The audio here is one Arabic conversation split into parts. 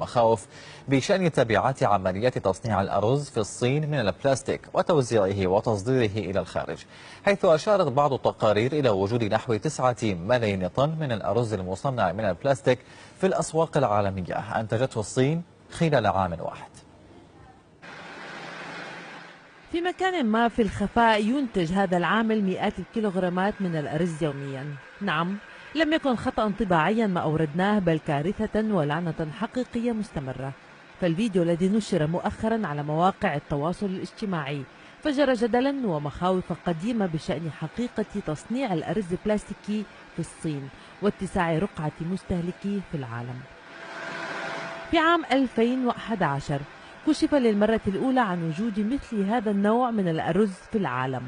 المخاوف بشأن تبعات عمليات تصنيع الأرز في الصين من البلاستيك وتوزيعه وتصديره إلى الخارج، حيث أشارت بعض التقارير إلى وجود نحو 9 ملايين طن من الأرز المصنع من البلاستيك في الأسواق العالمية أنتجته الصين خلال عام واحد. في مكان ما في الخفاء ينتج هذا العامل مئات الكيلوغرامات من الأرز يوميا. نعم، لم يكن خطأ طباعيا ما أوردناه، بل كارثة ولعنة حقيقية مستمرة. فالفيديو الذي نشر مؤخرا على مواقع التواصل الاجتماعي فجر جدلا ومخاوف قديمة بشأن حقيقة تصنيع الأرز البلاستيكي في الصين واتساع رقعة مستهلكيه في العالم. في عام 2011 كشف للمرة الأولى عن وجود مثل هذا النوع من الأرز في العالم،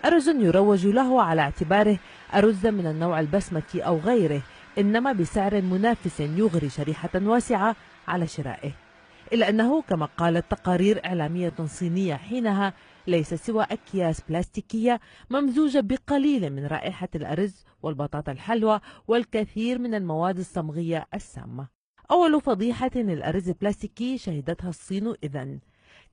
أرز يروج له على اعتباره أرز من النوع البسمتي أو غيره، إنما بسعر منافس يغري شريحة واسعة على شرائه، إلا أنه كما قالت تقارير إعلامية صينية حينها ليس سوى أكياس بلاستيكية ممزوجة بقليل من رائحة الأرز والبطاطا الحلوى والكثير من المواد الصمغية السامة. أول فضيحة للأرز البلاستيكي شهدتها الصين إذن.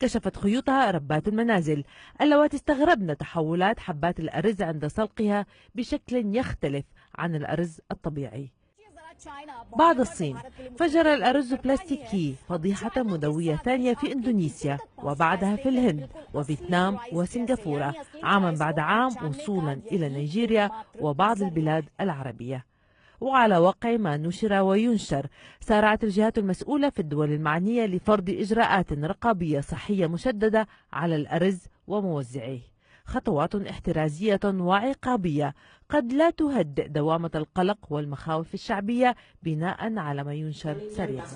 كشفت خيوطها ربات المنازل اللواتي استغربن تحولات حبات الأرز عند سلقها بشكل يختلف عن الأرز الطبيعي. بعد الصين فجر الأرز البلاستيكي فضيحة مدوية ثانية في إندونيسيا، وبعدها في الهند وفيتنام وسنغافورة، عاما بعد عام وصولا إلى نيجيريا وبعض البلاد العربية. وعلى واقع ما نشر وينشر سارعت الجهات المسؤولة في الدول المعنية لفرض إجراءات رقابية صحية مشددة على الأرز وموزعيه، خطوات احترازية وعقابية قد لا تهدئ دوامة القلق والمخاوف الشعبية بناء على ما ينشر سريعا،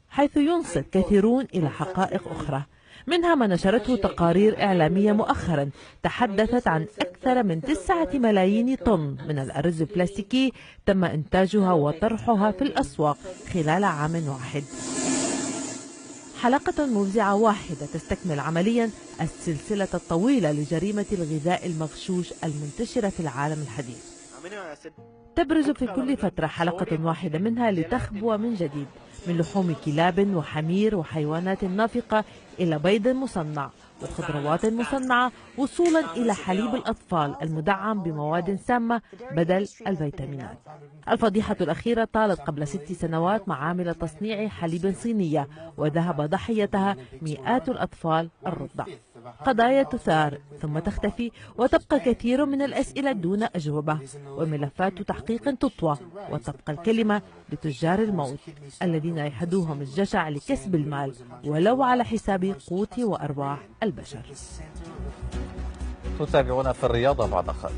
حيث ينصت كثيرون إلى حقائق أخرى، منها ما نشرته تقارير إعلامية مؤخرا تحدثت عن أكثر من 9 ملايين طن من الأرز البلاستيكي تم إنتاجها وطرحها في الأسواق خلال عام واحد. حلقة مفزعة واحدة تستكمل عمليا السلسلة الطويلة لجريمة الغذاء المغشوش المنتشرة في العالم الحديث. تبرز في كل فترة حلقة واحدة منها لتخبو من جديد، من لحوم كلاب وحمير وحيوانات نافقة إلى بيض مصنع وخضروات مصنعة، وصولا إلى حليب الأطفال المدعم بمواد سامة بدل الفيتامينات. الفضيحة الأخيرة طالت قبل 6 سنوات مع عاملة تصنيع حليب صينية وذهب ضحيتها مئات الأطفال الرضع. قضايا تثار ثم تختفي، وتبقى كثير من الأسئلة دون أجوبة، وملفات تحقيق تطوى، وتبقى الكلمة لتجار الموت الذين يحدوهم الجشع لكسب المال ولو على حساب قوت وأرواح البشر. تتابعونا في الرياضة بعد قليل.